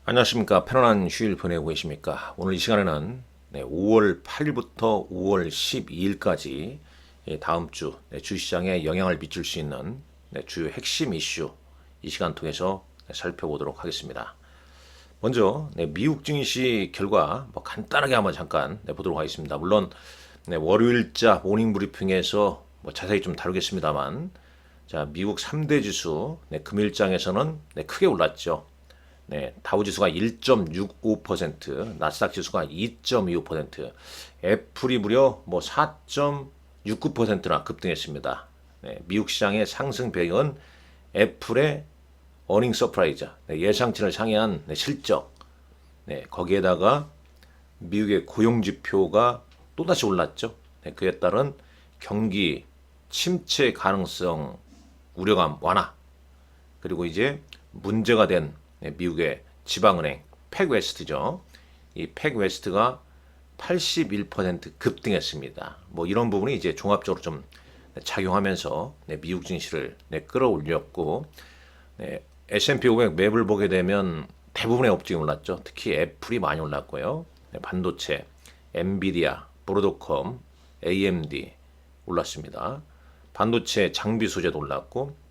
안녕하십니까. 편안한 휴일 보내고 계십니까? 오늘 이 시간에는 5월 8일부터 5월 12일까지 다음 주 주시장에 영향을 미칠 수 있는 주요 핵심 이슈 이 시간 통해서 살펴보도록 하겠습니다. 먼저 미국 증시 결과 간단하게 한번 잠깐 보도록 하겠습니다. 물론 월요일자 모닝 브리핑에서 자세히 좀 다루겠습니다만, 자, 미국 3대 지수 금일장에서는 크게 올랐죠. 다우지수가 1.65%, 나스닥 지수가 2.25%, 애플이 무려 4.69%나 급등했습니다. 미국 시장의 상승 배경은 애플의 어닝 서프라이즈, 예상치를 상회한 실적, 거기에다가 미국의 고용 지표가 또다시 올랐죠. 그에 따른 경기 침체 가능성 우려감 완화, 그리고 이제 문제가 된 미국의 지방은행 팩웨스트죠. 이 팩웨스트가 81% 급등했습니다. 이런 부분이 이제 종합적으로 좀 작용하면서 미국 증시를 끌어올렸고, S&P 500 맵을 보게 되면 대부분의 업종이 올랐죠. 특히 애플이 많이 올랐고요. 반도체, 엔비디아, 브로드컴, AMD 올랐습니다. 반도체 장비 소재도 올랐고,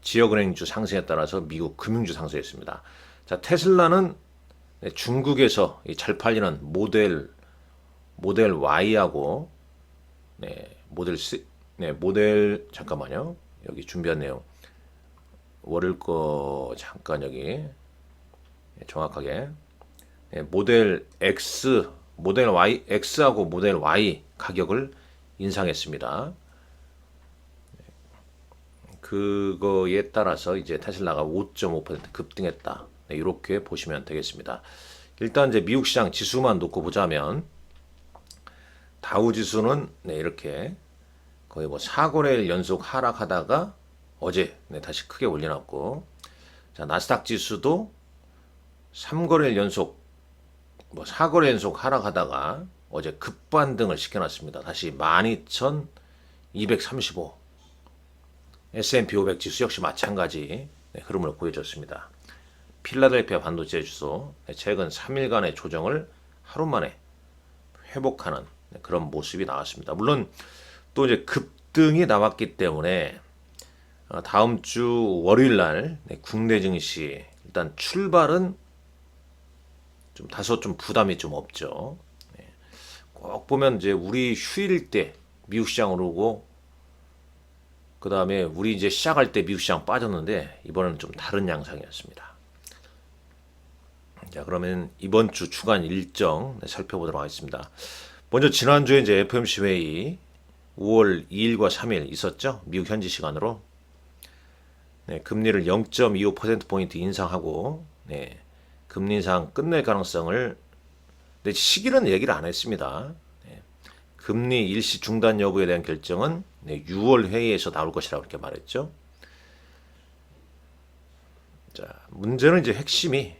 지역은행주 상승에 따라서 미국 금융주 상승했습니다. 자, 테슬라는 중국에서 잘 팔리는 모델 Y하고 모델 잠깐만요. 여기 준비한 내용 월요일 거 잠깐 여기 정확하게 모델 X, 모델 Y, X하고 모델 Y 가격을 인상했습니다. 그거에 따라서 이제 테슬라가 5.5% 급등했다. 이렇게 보시면 되겠습니다. 일단 이제 미국 시장 지수만 놓고 보자면 다우 지수는 이렇게 거의 4거래일 연속 하락하다가 어제 다시 크게 올려놨고, 자, 나스닥 지수도 3거래일 연속 4거래 연속 하락하다가 어제 급반등을 시켜놨습니다. 다시 12,235. S&P 500 지수 역시 마찬가지 흐름을 보여줬습니다. 필라델피아 반도체 지수 최근 3일간의 조정을 하루 만에 회복하는 그런 모습이 나왔습니다. 물론 또 이제 급등이 나왔기 때문에 다음 주 월요일 날 국내 증시 일단 출발은 좀 다소 좀 부담이 좀 없죠. 꼭 보면 이제 우리 휴일 때 미국 시장 오르고, 그 다음에 우리 이제 시작할 때 미국 시장 빠졌는데 이번에는 좀 다른 양상이었습니다. 자, 그러면 이번 주 주간 일정 살펴보도록 하겠습니다. 먼저 지난주에 이제 FOMC 회의 5월 2일과 3일 있었죠. 미국 현지 시간으로. 금리를 0.25%포인트 인상하고, 금리 인상 끝낼 가능성을, 시기는 얘기를 안 했습니다. 금리 일시 중단 여부에 대한 결정은 6월 회의에서 나올 것이라고 이렇게 말했죠. 자, 문제는 이제 핵심이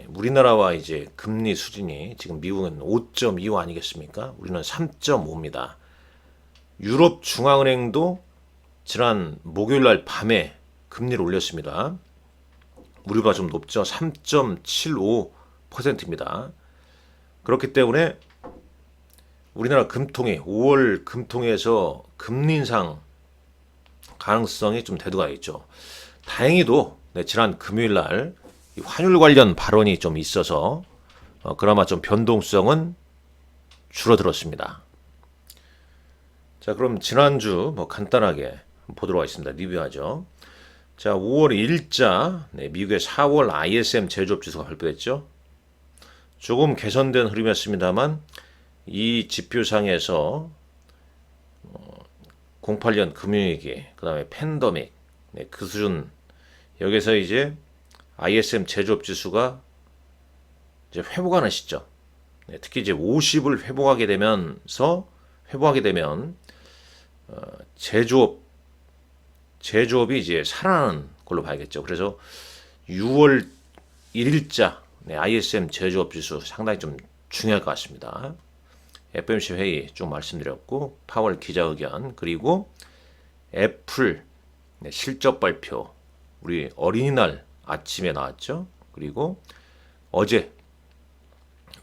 우리나라와 이제 금리 수준이 지금 미국은 5.25 아니겠습니까? 우리는 3.5입니다. 유럽 중앙은행도 지난 목요일 날 밤에 금리를 올렸습니다. 우리보다 좀 높죠. 3.75%입니다. 그렇기 때문에 우리나라 금통위 5월 금통위에서 금리 인상 가능성이 좀 대두가 있죠. 다행히도 지난 금요일 날 환율 관련 발언이 좀 있어서 그나마 좀 변동성은 줄어들었습니다. 자, 그럼 지난주 간단하게 보도록 하겠습니다. 리뷰하죠. 자, 5월 1일자 미국의 4월 ISM 제조업 지수가 발표됐죠. 조금 개선된 흐름이었습니다만 이 지표상에서 08년 금융위기, 그 다음에 팬데믹, 그 수준, 여기서 이제 ISM 제조업 지수가 이제 회복하는 시점, 특히 이제 50을 회복하게 되면 제조업이 이제 살아나는 걸로 봐야겠죠. 그래서 6월 1일자 ISM 제조업 지수 상당히 좀 중요할 것 같습니다. FOMC 회의 쭉 말씀드렸고, 파월 기자회견, 그리고 애플 실적 발표, 우리 어린이날 아침에 나왔죠. 그리고 어제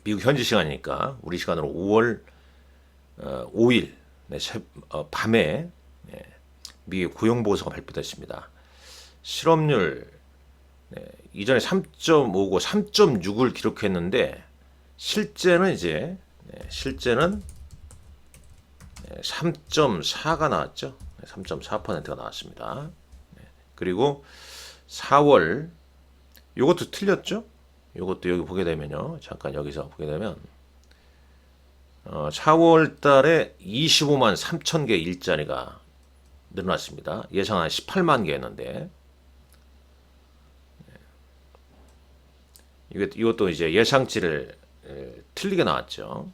미국 현지 시간이니까 우리 시간으로 5월 5일 밤에 미국 고용보고서가 발표됐습니다. 실업률 이전에 3.5고 3.6을 기록했는데 실제는 3.4가 나왔죠. 3.4%가 나왔습니다. 그리고 4월 이것도 틀렸죠? 이것도 여기 보게 되면요. 잠깐 여기서 보게 되면 4월 달에 25만 3천 개 일자리가 늘어났습니다. 예상 한 18만 개였는데 이것도 이제 예상치를 틀리게 나왔죠.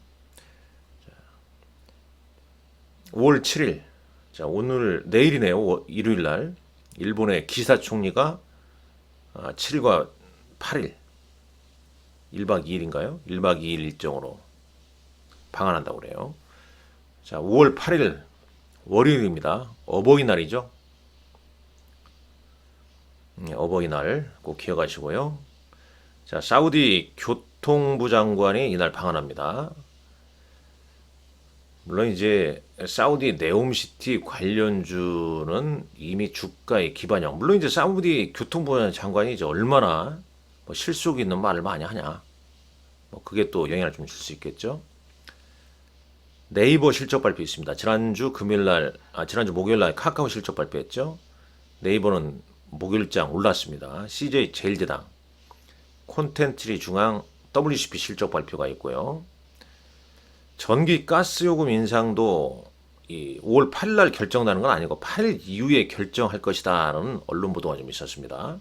5월 7일, 자 오늘 내일이네요. 일요일 날 일본의 기시다 총리가 7일과 8일 1박 2일인가요? 1박 2일 일정으로 방한한다고 그래요. 자 5월 8일 월요일입니다. 어버이날이죠. 어버이날 꼭 기억하시고요. 자, 사우디 교통부 장관이 이날 방한합니다. 물론 이제 사우디 네옴시티 관련주는 이미 주가의 기반형. 물론 이제 사우디 교통부 장관이 이제 얼마나 실속 있는 말을 많이 하냐. 그게 또 영향을 좀 줄 수 있겠죠. 네이버 실적 발표 있습니다. 지난주 목요일 날 카카오 실적 발표했죠. 네이버는 목요일장 올랐습니다. CJ 제일제당, 콘텐츠리 중앙, WCP 실적 발표가 있고요. 전기 가스 요금 인상도 5월 8일 날 결정나는 건 아니고 8일 이후에 결정할 것이다라는 언론 보도가 좀 있었습니다.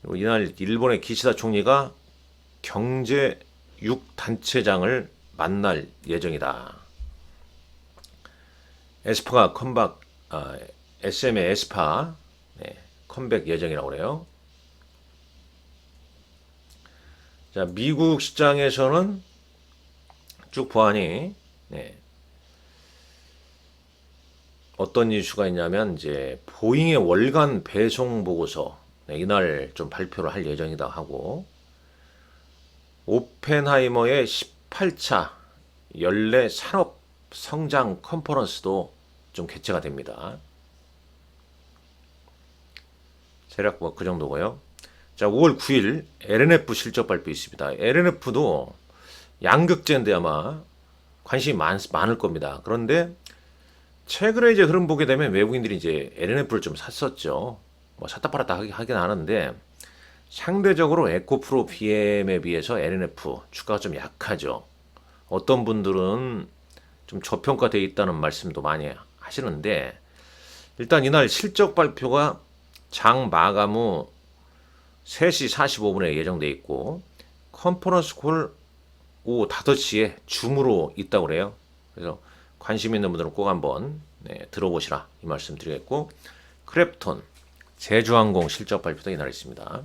그리고 이날 일본의 기시다 총리가 경제 6단체장을 만날 예정이다. 에스파가 SM의 에스파 컴백 예정이라고 그래요. 자, 미국 시장에서는 쭉 보아하니 어떤 이슈가 있냐면 이제 보잉의 월간 배송 보고서 이날 좀 발표를 할 예정이다 하고, 오펜하이머의 18차 연례 산업 성장 컨퍼런스도 좀 개최가 됩니다. 대략 그 정도고요. 자, 5월 9일 LNF 실적 발표 있습니다. LNF도 양극재인데 아마 관심이 많을 겁니다. 그런데 최근에 이제 흐름 보게 되면 외국인들이 이제 LNF를 좀 샀었죠. 샀다 팔았다 하긴 하는데 상대적으로 에코프로 BM에 비해서 LNF 주가가 좀 약하죠. 어떤 분들은 좀 저평가되어 있다는 말씀도 많이 하시는데, 일단 이날 실적 발표가 장 마감 후 3시 45분에 예정돼 있고, 컨퍼런스 콜 오후 5시에 줌으로 있다고 그래요. 그래서 관심 있는 분들은 꼭 한번 들어보시라 이 말씀 드리겠고, 크랩톤, 제주항공 실적 발표도 이날 있습니다.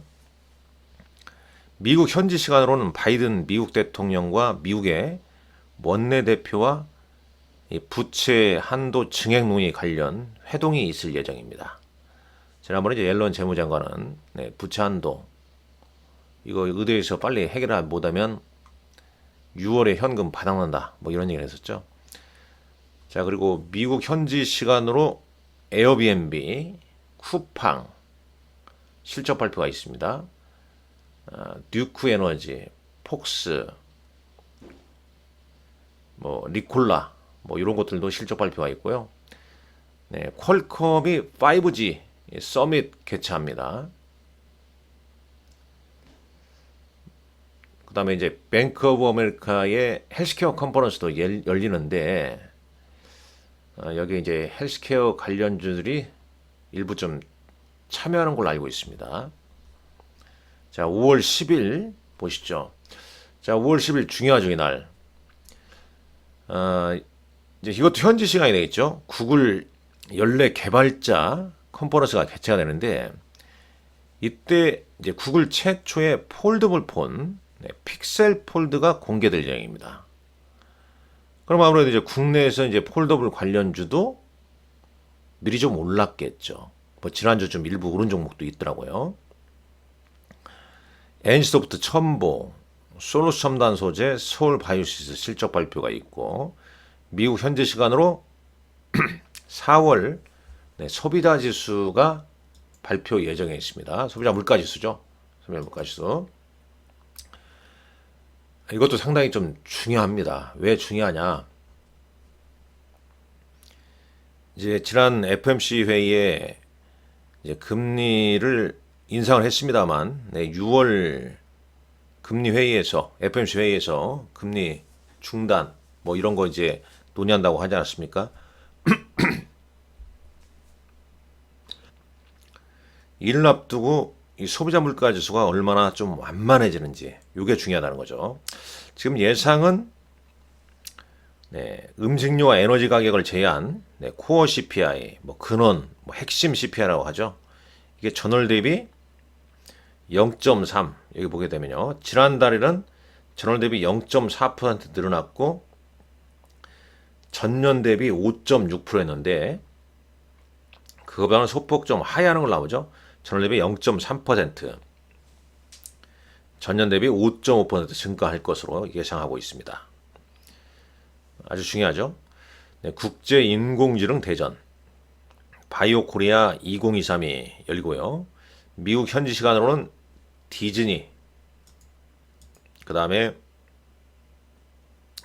미국 현지 시간으로는 바이든 미국 대통령과 미국의 원내대표와 부채 한도 증액 논의 관련 회동이 있을 예정입니다. 지난번에 이제 옐런 재무장관은 부채 한도 이거 의대에서 빨리 해결 못하면 6월에 현금 바닥난다 이런 얘기를 했었죠. 자, 그리고 미국 현지 시간으로 에어비앤비, 쿠팡 실적 발표가 있습니다. 듀크 에너지, 폭스, 리콜라 이런 것들도 실적 발표가 있고요. 퀄컴이 5G 서밋 개최합니다. 그 다음에 이제 뱅크 오브 아메리카의 헬스케어 컨퍼런스도 열리는데, 여기 이제 헬스케어 관련주들이 일부 좀 참여하는 걸로 알고 있습니다. 자, 5월 10일 보시죠. 자, 5월 10일 중요하죠, 이날. 이제 이것도 현지 시간이 되겠죠. 구글 연례 개발자 컨퍼런스가 개최가 되는데, 이때 이제 구글 최초의 폴더블 폰, 픽셀 폴드가 공개될 예정입니다. 그럼 아무래도 이제 국내에서 이제 폴더블 관련주도 미리 좀 올랐겠죠. 지난주 좀 일부 오른 종목도 있더라고요. NC소프트 첨보, 솔루스 첨단 소재, 서울 바이오시스 실적 발표가 있고, 미국 현재 시간으로 4월 소비자 지수가 발표 예정에 있습니다. 소비자 물가 지수죠. 소비자 물가 지수. 이것도 상당히 좀 중요합니다. 왜 중요하냐? 이제 지난 FOMC 회의에 이제 금리를 인상을 했습니다만, 6월 금리 회의에서 FOMC 회의에서 금리 중단 뭐 이런 거 이제 논의한다고 하지 않았습니까? 이를 앞두고 이 소비자 물가 지수가 얼마나 좀 완만해지는지 이게 중요하다는 거죠. 지금 예상은 음식료와 에너지 가격을 제외한 코어 CPI, 뭐 근원, 뭐 핵심 CPI라고 하죠. 이게 전월 대비 0.3 여기 보게 되면요. 지난달에는 전월 대비 0.4% 늘어났고 전년 대비 5.6%였는데 그거보다는 소폭 좀 하향하는 걸 나오죠. 전월 대비 0.3%, 전년 대비 5.5% 증가할 것으로 예상하고 있습니다. 아주 중요하죠. 국제 인공지능 대전 바이오 코리아 2023이 열리고요. 미국 현지 시간으로는 디즈니, 그 다음에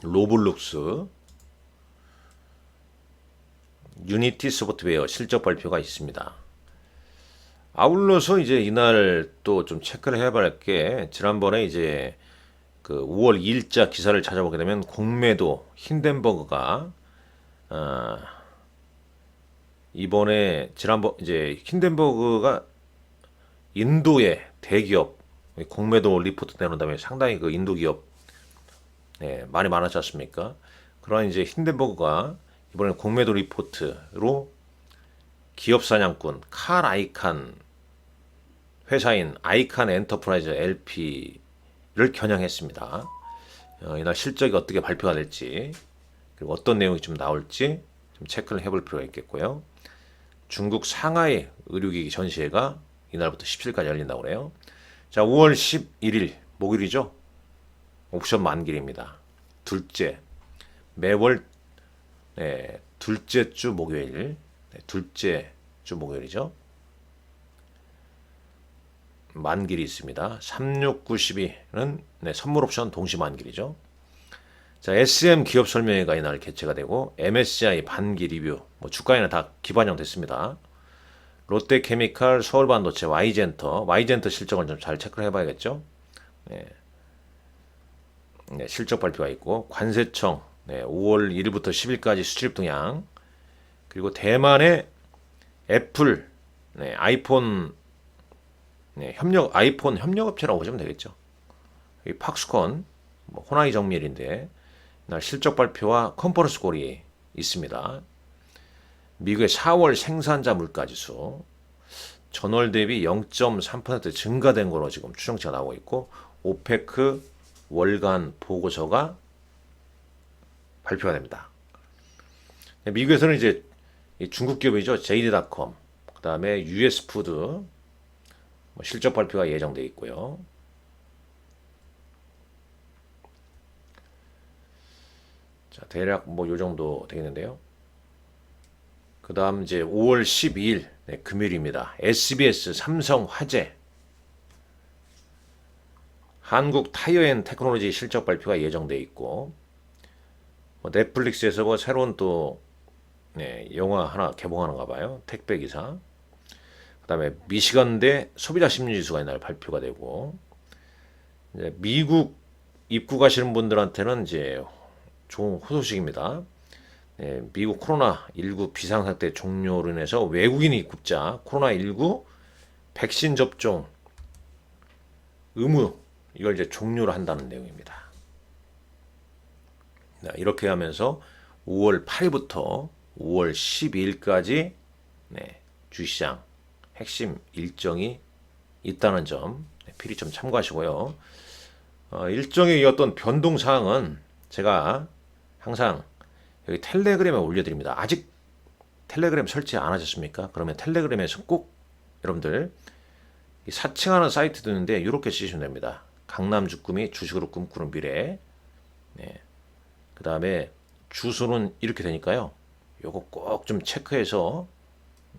로블록스, 유니티 소프트웨어 실적 발표가 있습니다. 아울러서 이제 이날 또 좀 체크를 해봐야 할 게, 지난번에 이제 그 5월 2일자 기사를 찾아보게 되면 공매도 힌덴버그가 이번에 지난번 이제 힌덴버그가 인도의 대기업 공매도 리포트 내놓은 다음에 상당히 그 인도 기업 많이 많았지 않습니까? 그러한 이제 힌덴버그가 이번에 공매도 리포트로 기업 사냥꾼 칼 아이칸 회사인 아이칸 엔터프라이즈 LP를 겨냥했습니다. 이날 실적이 어떻게 발표가 될지, 그리고 어떤 내용이 좀 나올지 좀 체크를 해볼 필요가 있겠고요. 중국 상하이 의료기기 전시회가 이날부터 17일까지 열린다고 그래요. 자, 5월 11일 목요일이죠. 옵션 만기일입니다. 매월 둘째 주 목요일, 둘째 주 목요일이죠. 만기일이 있습니다. 3692는 선물 옵션 동시 만기일이죠. 자, SM 기업 설명회가 이날 개최가 되고, MSCI 반기 리뷰, 뭐 주가에는 다 기반영 됐습니다. 롯데케미칼, 서울반도체, Y젠터 실적을 좀 잘 체크를 해봐야겠죠. 실적 발표가 있고, 관세청 5월 1일부터 10일까지 수출입 동향, 그리고 대만의 애플 아이폰 아이폰 협력업체라고 보시면 되겠죠. 이 팍스콘, 뭐 호나이 정밀인데 날 실적 발표와 컨퍼런스 콜이 있습니다. 미국의 4월 생산자 물가지수 전월 대비 0.3% 증가된 거로 지금 추정치가 나오고 있고, 오페크 월간 보고서가 발표가 됩니다. 미국에서는 이제 중국 기업이죠. JD.com, 그 다음에 US푸드 실적 발표가 예정되어 있고요. 자, 대략 뭐 요 정도 되겠는데요. 그 다음 이제 5월 12일 금요일입니다. SBS, 삼성, 화재, 한국 타이어앤테크놀로지 실적 발표가 예정되어 있고, 넷플릭스에서 새로운 또 영화 하나 개봉하는가 봐요. 택배 기사. 그 다음에 미시간대 소비자 심리지수가 이날 발표가 되고, 이제 미국 입국하시는 분들한테는 이제 좋은 호소식입니다. 미국 코로나19 비상상태 종료로 인해서 외국인 입국자 코로나19 백신 접종 의무, 이걸 이제 종료를 한다는 내용입니다. 이렇게 하면서 5월 8일부터 5월 12일까지 주시장 핵심 일정이 있다는 점 필히 좀 참고하시고요. 일정의 어떤 변동 사항은 제가 항상 여기 텔레그램에 올려드립니다. 아직 텔레그램 설치 안 하셨습니까? 그러면 텔레그램에서 꼭 여러분들 이 사칭하는 사이트도 있는데 이렇게 쓰시면 됩니다. 강남 주꾸미 주식으로 꿈꾸는 미래. 네. 그 다음에 주소는 이렇게 되니까요. 요거 꼭 좀 체크해서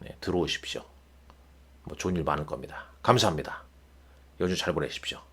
네, 들어오십시오. 뭐 좋은 일 많을 겁니다. 감사합니다. 요즘 잘 보내십시오.